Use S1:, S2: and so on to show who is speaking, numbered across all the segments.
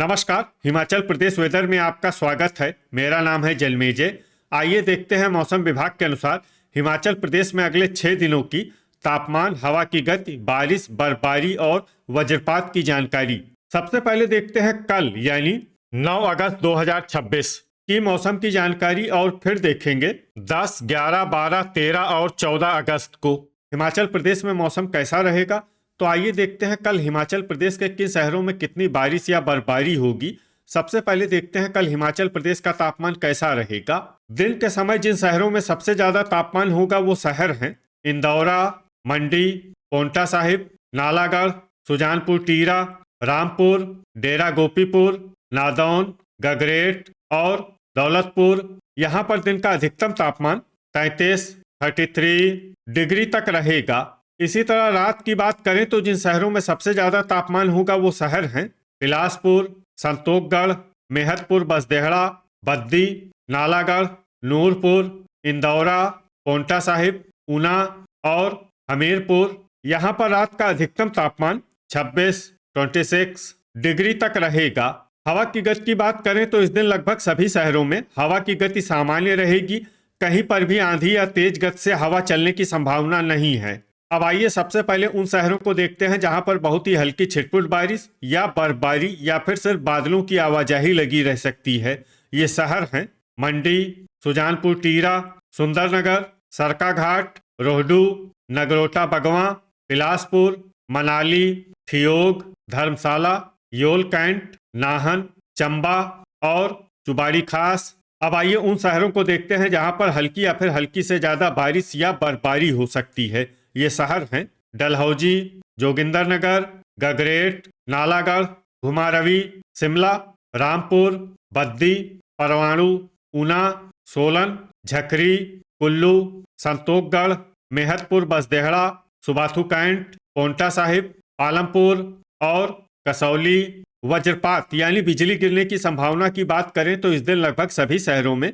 S1: नमस्कार। हिमाचल प्रदेश वेदर में आपका स्वागत है। मेरा नाम है जलमेजय। आइए देखते हैं मौसम विभाग के अनुसार हिमाचल प्रदेश में अगले 6 दिनों की तापमान, हवा की गति, बारिश, बर्फबारी और वज्रपात की जानकारी। सबसे पहले देखते हैं कल यानी 9 अगस्त 2026 की मौसम की जानकारी और फिर देखेंगे 10, 11, 12, 13 और 14 अगस्त को हिमाचल प्रदेश में मौसम कैसा रहेगा। तो आइए देखते हैं कल हिमाचल प्रदेश के किन शहरों में कितनी बारिश या बर्फबारी होगी। सबसे पहले देखते हैं कल हिमाचल प्रदेश का तापमान कैसा रहेगा। दिन के समय जिन शहरों में सबसे ज्यादा तापमान होगा वो शहर हैं इंदौरा, मंडी, पोंटा साहिब, नालागढ़, सुजानपुर टीरा, रामपुर, डेरा गोपीपुर, नादौन, गगरेट और दौलतपुर। यहाँ पर दिन का अधिकतम तापमान 33 डिग्री तक रहेगा। इसी तरह रात की बात करें तो जिन शहरों में सबसे ज्यादा तापमान होगा वो शहर हैं बिलासपुर, संतोखगढ़, मेहतपुर, बसदेहड़ा, बद्दी, नालागढ़, नूरपुर, इंदौरा, पोंटा साहिब, ऊना और हमीरपुर। यहाँ पर रात का अधिकतम तापमान 26 डिग्री तक रहेगा। हवा की गति की बात करें तो इस दिन लगभग सभी शहरों में हवा की गति सामान्य रहेगी। कहीं पर भी आंधी या तेज गति से हवा चलने की संभावना नहीं है। अब आइए सबसे पहले उन शहरों को देखते हैं जहां पर बहुत ही हल्की छिटपुट बारिश या बर्फबारी या फिर सिर्फ बादलों की आवाजाही लगी रह सकती है। ये शहर हैं मंडी, सुजानपुर टीरा, सुंदरनगर, सरकाघाट, रोहडू, नगरोटा बगवां, बिलासपुर, मनाली, ठियोग, धर्मशाला, योल कैंट, नाहन, चंबा और चुबाड़ी खास। अब आइए उन शहरों को देखते हैं जहां पर हल्की या फिर हल्की से ज्यादा बारिश या बर्फबारी हो सकती है। ये शहर हैं डलहौजी, जोगिंदरनगर, गगरेट, नालागढ़, घुमारवी, शिमला, रामपुर, बद्दी, परवाणु, ऊना, सोलन, झकरी, कुल्लू, संतोखगढ़, मेहतपुर, बसदेहड़ा, सुबाथू कैंट, पोंटा साहिब, पालमपुर और कसौली। वज्रपात यानी बिजली गिरने की संभावना की बात करें तो इस दिन लगभग सभी शहरों में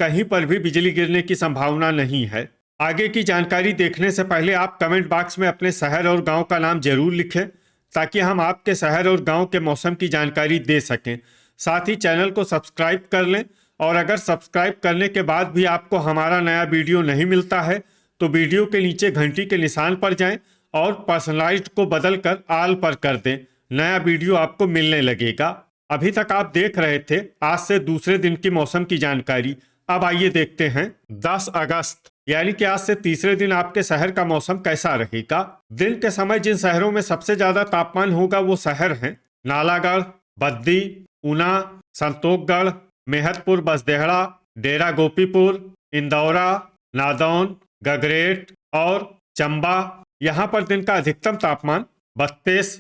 S1: कहीं पर भी बिजली गिरने की संभावना नहीं है। आगे की जानकारी देखने से पहले आप कमेंट बॉक्स में अपने शहर और गांव का नाम जरूर लिखें ताकि हम आपके शहर और गांव के मौसम की जानकारी दे सकें। साथ ही चैनल को सब्सक्राइब कर लें और अगर सब्सक्राइब करने के बाद भी आपको हमारा नया वीडियो नहीं मिलता है तो वीडियो के नीचे घंटी के निशान पर जाएं और पर्सनलाइज्ड को बदलकर ऑल पर कर दें। नया वीडियो आपको मिलने लगेगा। अभी तक आप देख रहे थे आज से दूसरे दिन की मौसम की जानकारी। अब आइए देखते हैं 10 अगस्त यानी कि आज से तीसरे दिन आपके शहर का मौसम कैसा रहेगा। दिन के समय जिन शहरों में सबसे ज्यादा तापमान होगा वो शहर हैं नालागढ़, बद्दी, ऊना, संतोखगढ़, मेहतपुर, बसदेहड़ा, डेरा गोपीपुर, इंदौरा, नादौन, गगरेट और चंबा। यहाँ पर दिन का अधिकतम तापमान 32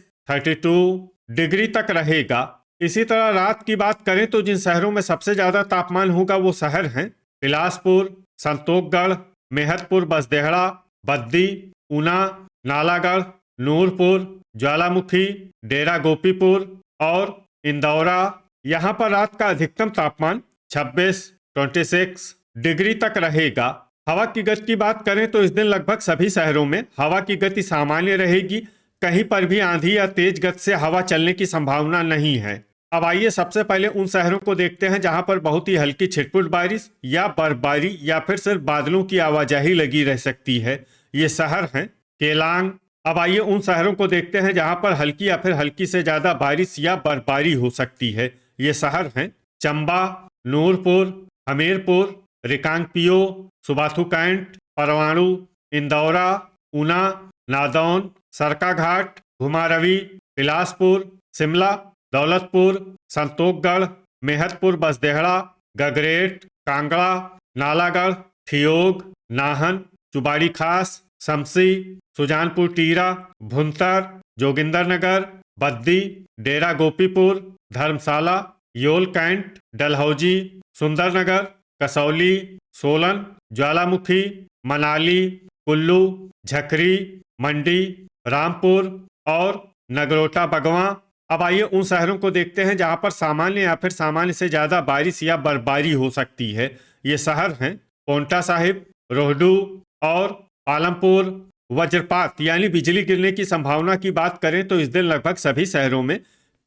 S1: डिग्री तक रहेगा। इसी तरह रात की बात करें तो जिन शहरों में सबसे ज्यादा तापमान होगा वो शहर हैं बिलासपुर, संतोखगढ़, मेहतपुर, बसदेहड़ा, बद्दी, ऊना, नालागढ़, नूरपुर, ज्वालामुखी, डेरा गोपीपुर और इंदौरा। यहाँ पर रात का अधिकतम तापमान 26 डिग्री तक रहेगा। हवा की गति की बात करें तो इस दिन लगभग सभी शहरों में हवा की गति सामान्य रहेगी। कहीं पर भी आंधी या तेज गति से हवा चलने की संभावना नहीं है। अब आइए सबसे पहले उन शहरों को देखते हैं जहां पर बहुत ही हल्की छिटपुट बारिश या बर्फबारी या फिर सिर्फ बादलों की आवाजाही लगी रह सकती है। ये शहर हैं केलांग। अब आइए उन शहरों को देखते हैं जहां पर हल्की या फिर हल्की से ज्यादा बारिश या बर्फबारी हो सकती है। ये शहर हैं चंबा, नूरपुर, हमीरपुर, रिकांगपियो, सुबाथू कैंट, परवाणु, इंदौरा, ऊना, नादौन, सरकाघाट, घुमारवी, बिलासपुर, शिमला, दौलतपुर, संतोखगढ़, मेहतपुर, बसदेहड़ा, गगरेट, कांगड़ा, नालागढ़, ठियोग, नाहन, चुबाड़ी खास, शमसी, सुजानपुर टीरा, भुंतर, जोगिंदरनगर, बद्दी, डेरा गोपीपुर, धर्मशाला, योल कैंट, डलहौजी, सुंदरनगर, कसौली, सोलन, ज्वालामुखी, मनाली, कुल्लू, झकरी, मंडी, रामपुर और नगरोटा बगवां। अब आइए उन शहरों को देखते हैं जहां पर सामान्य या फिर सामान्य से ज्यादा बारिश या बर्फबारी हो सकती है। ये शहर हैं पोंटा साहिब, रोहडू और पालमपुर। वज्रपात यानी बिजली गिरने की संभावना की बात करें तो इस दिन लगभग सभी शहरों में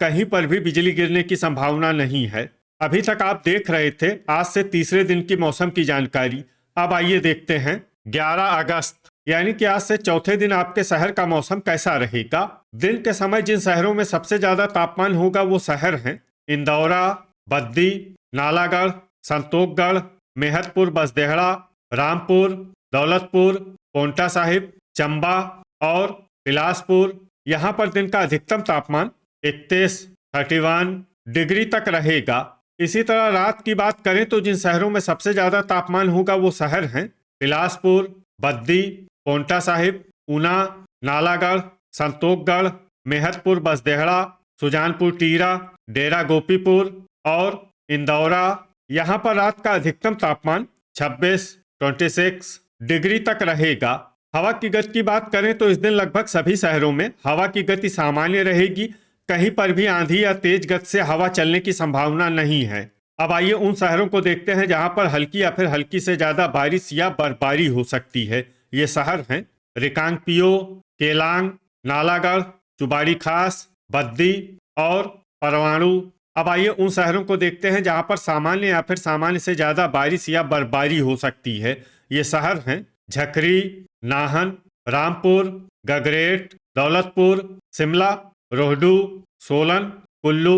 S1: कहीं पर भी बिजली गिरने की संभावना नहीं है। अभी तक आप देख रहे थे आज से तीसरे दिन की मौसम की जानकारी। अब आइए देखते हैं 11 अगस्त यानी कि आज से चौथे दिन आपके शहर का मौसम कैसा रहेगा। दिन के समय जिन शहरों में सबसे ज्यादा तापमान होगा वो शहर हैं इंदौरा, बद्दी, नालागढ़, संतोखगढ़, मेहतपुर, बसदेहड़ा, रामपुर, दौलतपुर, पोंटा साहिब, चंबा और बिलासपुर। यहाँ पर दिन का अधिकतम तापमान 31 डिग्री तक रहेगा। इसी तरह रात की बात करें तो जिन शहरों में सबसे ज्यादा तापमान होगा वो शहर हैं बिलासपुर, बद्दी, पोंटा साहिब, ऊना, नालागढ़, संतोखगढ़, मेहतपुर, बसदेहड़ा, सुजानपुर टीरा, डेरा गोपीपुर और इंदौरा। यहाँ पर रात का अधिकतम तापमान 26 डिग्री तक रहेगा। हवा की गति की बात करें तो इस दिन लगभग सभी शहरों में हवा की गति सामान्य रहेगी। कहीं पर भी आंधी या तेज गति से हवा चलने की संभावना नहीं है। अब आइए उन शहरों को देखते हैं जहां पर हल्की या फिर हल्की से ज्यादा बारिश या बर्फबारी हो सकती है। ये शहर हैं रिकांगपिओ, केलांग, नालागढ़, चुबाड़ी खास, बद्दी और परवाणु। अब आइए उन शहरों को देखते हैं जहां पर सामान्य या फिर सामान्य से ज्यादा बारिश या बर्फबारी हो सकती है। ये शहर हैं झकरी, नाहन, रामपुर, गगरेट, दौलतपुर, शिमला, रोहडू, सोलन, कुल्लू,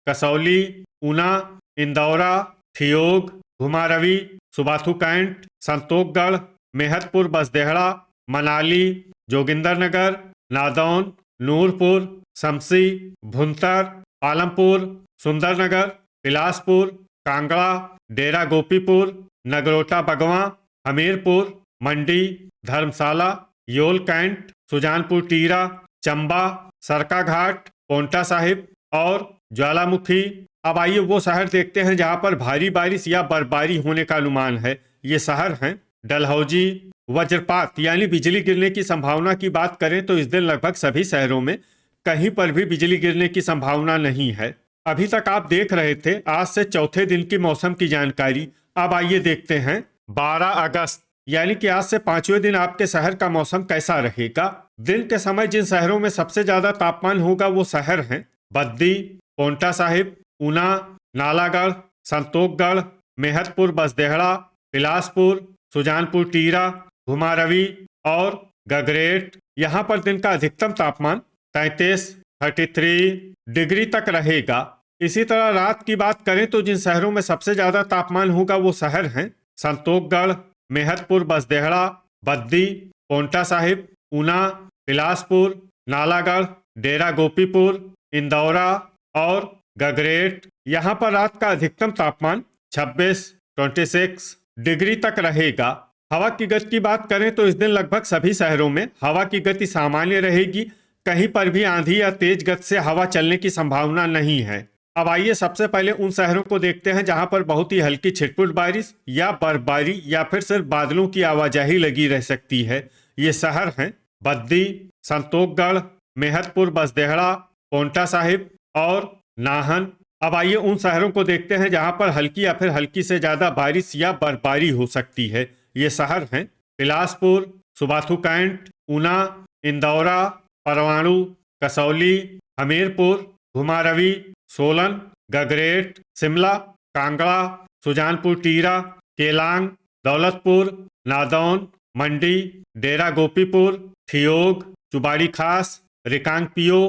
S1: कसौली, ऊना, इंदौरा, ठियोग, घुमारवी, सुबाथू कैंट, संतोखगढ़, मेहतपुर, बसदेहड़ा, मनाली, जोगिंदरनगर, नादौन, नूरपुर, शमसी, भुंतर, आलमपुर, सुंदरनगर, बिलासपुर, कांगड़ा, डेरा गोपीपुर, नगरोटा बगवां, हमीरपुर, मंडी, धर्मशाला, योल कैंट, सुजानपुर टीरा, चंबा, सरकाघाट, पोंटा साहिब और ज्वालामुखी। अब आइए वो शहर देखते हैं जहां पर भारी बारिश या बर्फबारी होने का अनुमान है। ये शहर हैं डलहौजी। वज्रपात यानी बिजली गिरने की संभावना की बात करें तो इस दिन लगभग सभी शहरों में कहीं पर भी बिजली गिरने की संभावना नहीं है। अभी तक आप देख रहे थे आज से चौथे दिन की मौसम की जानकारी। अब आइए देखते हैं 12 अगस्त यानी कि आज से पांचवें दिन आपके शहर का मौसम कैसा रहेगा। दिन के समय जिन शहरों में सबसे ज्यादा तापमान होगा वो शहर हैं बद्दी, पोंटा साहिब, ऊना, नालागढ़, संतोखगढ़, मेहतपुर, बसदेहड़ा, बिलासपुर, सुजानपुर टीरा, घुमारवी और गगरेट। यहाँ पर दिन का अधिकतम तापमान 33 डिग्री तक रहेगा। इसी तरह रात की बात करें तो जिन शहरों में सबसे ज्यादा तापमान होगा वो शहर हैं संतोखगढ़, मेहतपुर, बसदेहड़ा, बद्दी, पोंटा साहिब, ऊना, बिलासपुर, नालागढ़, डेरा गोपीपुर, इंदौरा और गगरेट। यहाँ पर रात का अधिकतम तापमान 26 डिग्री तक रहेगा। हवा की गति की बात करें तो इस दिन लगभग सभी शहरों में हवा की गति सामान्य रहेगी। कहीं पर भी आंधी या तेज गति से हवा चलने की संभावना नहीं है। अब आइए सबसे पहले उन शहरों को देखते हैं जहां पर बहुत ही हल्की छिटपुट बारिश या बर्फबारी या फिर सिर्फ बादलों की आवाजाही लगी रह सकती है। ये शहर हैं बद्दी, संतोखगढ़, मेहतपुर, बसदेहड़ा, पोंटा साहिब और नाहन। अब आइए उन शहरों को देखते हैं जहां पर हल्की या फिर हल्की से ज्यादा बारिश या बर्फबारी हो सकती है। ये शहर हैं बिलासपुर, सुबाथू कैंट, ऊना, इंदौरा, परवाणु, कसौली, हमीरपुर, घुमारवी, सोलन, गगरेट, शिमला, कांगड़ा, सुजानपुर टीरा, केलांग, दौलतपुर, नादौन, मंडी, डेरा गोपीपुर, ठियोग, चुबाड़ी खास, रिकांगपिओ,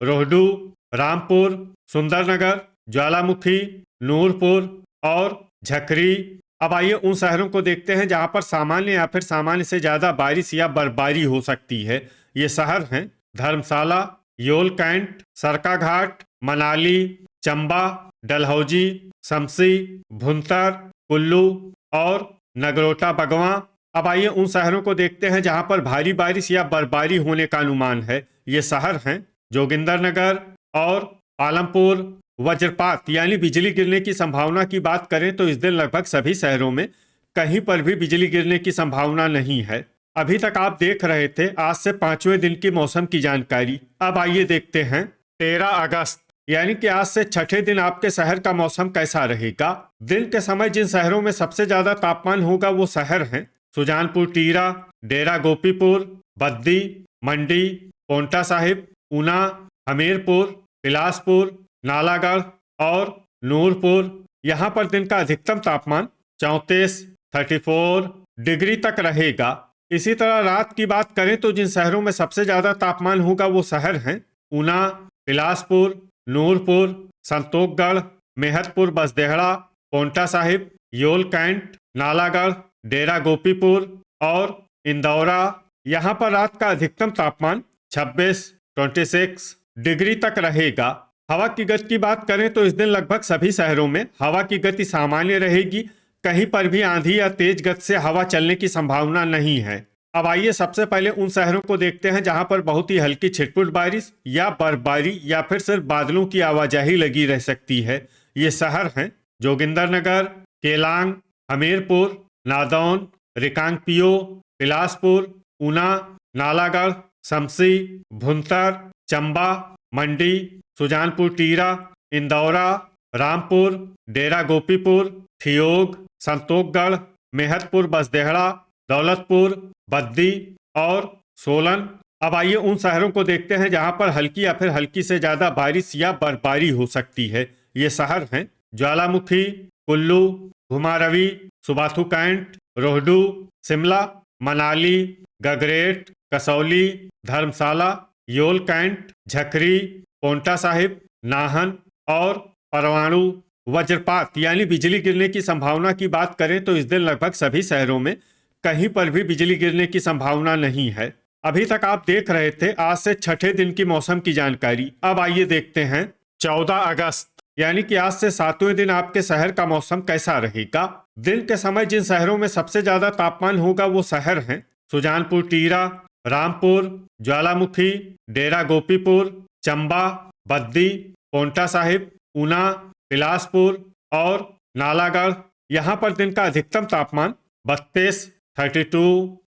S1: रोहडू, रामपुर, सुंदरनगर, ज्वालामुखी, नूरपुर और झकरी। अब आइए उन शहरों को देखते हैं जहां पर सामान्य या फिर सामान्य से ज्यादा बारिश या बर्फबारी हो सकती है। ये शहर हैं धर्मशाला, योल कैंट, सरकाघाट, मनाली, चंबा, डलहौजी, शमसी, भुंतर, कुल्लू और नगरोटा बगवां। अब आइए उन शहरों को देखते हैं जहां पर भारी बारिश या बर्फबारी होने का अनुमान है। ये शहर हैं जोगिंदरनगर और आलमपुर। वज्रपात यानी बिजली गिरने की संभावना की बात करें तो इस दिन लगभग सभी शहरों में कहीं पर भी बिजली गिरने की संभावना नहीं है। अभी तक आप देख रहे थे आज से पांचवें दिन की मौसम की जानकारी। अब आइए देखते हैं 13 अगस्त यानी कि आज से छठे दिन आपके शहर का मौसम कैसा रहेगा। दिन के समय जिन शहरों में सबसे ज्यादा तापमान होगा वो शहर हैं सुजानपुर टीरा, डेरा गोपीपुर, बद्दी, मंडी, पोंटा साहिब, ऊना, हमीरपुर, बिलासपुर, नालागढ़ और नूरपुर। यहाँ पर दिन का अधिकतम तापमान 34 डिग्री तक रहेगा। इसी तरह रात की बात करें तो जिन शहरों में सबसे ज्यादा तापमान होगा वो शहर हैं ऊना, बिलासपुर, नूरपुर, संतोखगढ़, मेहतपुर बसदेहड़ा, पोंटा साहिब, योल कैंट, नालागढ़, डेरा गोपीपुर और इंदौरा। यहाँ पर रात का अधिकतम तापमान 26 डिग्री तक रहेगा। हवा की गति की बात करें तो इस दिन लगभग सभी शहरों में हवा की गति सामान्य रहेगी। कहीं पर भी आंधी या तेज गति से हवा चलने की संभावना नहीं है। अब आइए सबसे पहले उन शहरों को देखते हैं जहां पर बहुत ही हल्की छिटपुट बारिश या बर्फबारी या फिर सिर्फ बादलों की आवाजाही लगी रह सकती है। ये शहर हैं जोगिंदरनगर, केलांग, हमीरपुर, नादौन, रिकांगपियो, बिलासपुर, ऊना, नालागढ़, शमसी, भुंतर, चंबा, मंडी, सुजानपुर टीरा, इंदौरा, रामपुर, डेरा गोपीपुर, ठियोग, संतोखगढ़, मेहतपुर बसदेहड़ा, दौलतपुर, बद्दी और सोलन। अब आइए उन शहरों को देखते हैं जहां पर हल्की या फिर हल्की से ज्यादा बारिश या बर्फबारी हो सकती है। ये शहर हैं ज्वालामुखी, कुल्लू, घुमारवी, सुबाथू कैंट, रोहडू, शिमला, मनाली, गगरेट, कसौली, धर्मशाला, योल कैंट, झकरी, पोंटा साहिब, नाहन और परवाणु। वज्रपात यानी बिजली गिरने की संभावना की बात करें तो इस दिन लगभग सभी शहरों में कहीं पर भी बिजली गिरने की संभावना नहीं है। अभी तक आप देख रहे थे आज से छठे दिन की मौसम की जानकारी। अब आइए देखते हैं 14 अगस्त यानी कि आज से 7वें दिन आपके शहर का मौसम कैसा रहेगा। दिन के समय जिन शहरों में सबसे ज्यादा तापमान होगा वो शहर हैं सुजानपुर टीरा, रामपुर, ज्वालामुखी, डेरा गोपीपुर, चंबा, बद्दी, पोंटा साहिब, ऊना, बिलासपुर और नालागढ़। यहाँ पर दिन का अधिकतम तापमान 32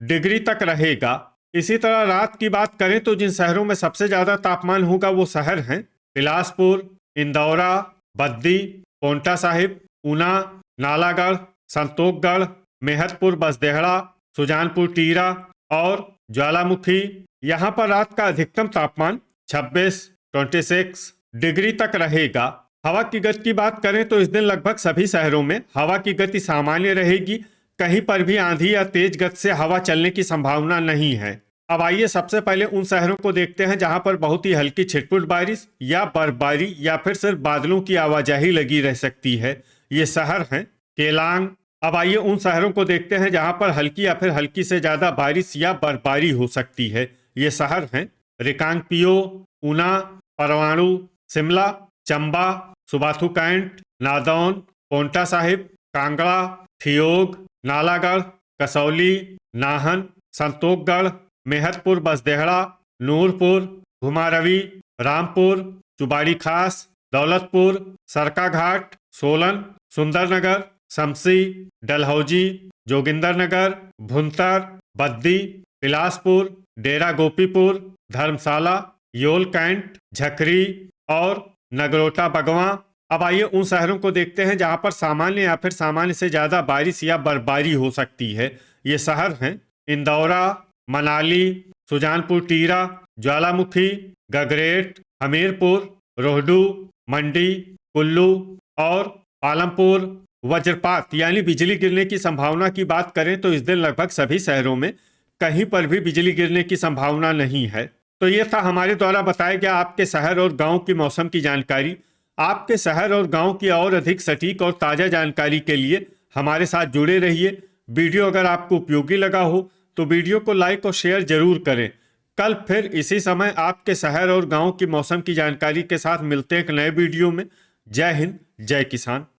S1: डिग्री तक रहेगा। इसी तरह रात की बात करें तो जिन शहरों में सबसे ज्यादा तापमान होगा वो शहर हैं बिलासपुर, इंदौरा, बद्दी, पोंटा साहिब, ऊना, नालागढ़, संतोखगढ़, मेहतपुर बसदेहड़ा, सुजानपुर टीरा और ज्वालामुखी। यहाँ पर रात का अधिकतम तापमान 26 डिग्री तक रहेगा। हवा की गति की बात करें तो इस दिन लगभग सभी शहरों में हवा की गति सामान्य रहेगी। कहीं पर भी आंधी या तेज गति से हवा चलने की संभावना नहीं है। अब आइए सबसे पहले उन शहरों को देखते हैं जहां पर बहुत ही हल्की छिटपुट बारिश या बर्फबारी या फिर सिर्फ बादलों की आवाजाही लगी रह सकती है। ये शहर हैं केलांग। अब आइए उन शहरों को देखते हैं जहां पर हल्की या फिर हल्की से ज्यादा बारिश या बर्फबारी हो सकती है। ये शहर हैं रिकांगपियो, ऊना, परवाणु, शिमला, चंबा, सुबाथू कैंट, नादौन, पोंटा साहिब, कांगड़ा, ठियोग, नालागढ़, कसौली, नाहन, संतोखगढ़, मेहतपुर बसदेहड़ा, नूरपुर, घुमारवी, रामपुर, चुबाड़ी खास, दौलतपुर, सरकाघाट, सोलन, सुंदरनगर, शमसी, डलहौजी, जोगिंदरनगर, भुंतर, बद्दी, बिलासपुर, डेरा गोपीपुर, धर्मशाला, योल कैंट, झकरी और नगरोटा बगवां। अब आइए उन शहरों को देखते हैं जहां पर सामान्य या फिर सामान्य से ज्यादा बारिश या बर्फबारी हो सकती है। ये शहर हैं इंदौरा, मनाली, सुजानपुर टीरा, ज्वालामुखी, गगरेट, हमीरपुर, रोहडू, मंडी, कुल्लू और पालमपुर। वज्रपात यानी बिजली गिरने की संभावना की बात करें तो इस दिन लगभग सभी शहरों में कहीं पर भी बिजली गिरने की संभावना नहीं है। तो ये था हमारे द्वारा बताया गया आपके शहर और गांव की मौसम की जानकारी। आपके शहर और गांव की और अधिक सटीक और ताज़ा जानकारी के लिए हमारे साथ जुड़े रहिए। वीडियो अगर आपको उपयोगी लगा हो तो वीडियो को लाइक और शेयर जरूर करें। कल फिर इसी समय आपके शहर और गांव की मौसम की जानकारी के साथ मिलते हैं एक नए वीडियो में। जय हिंद, जय किसान।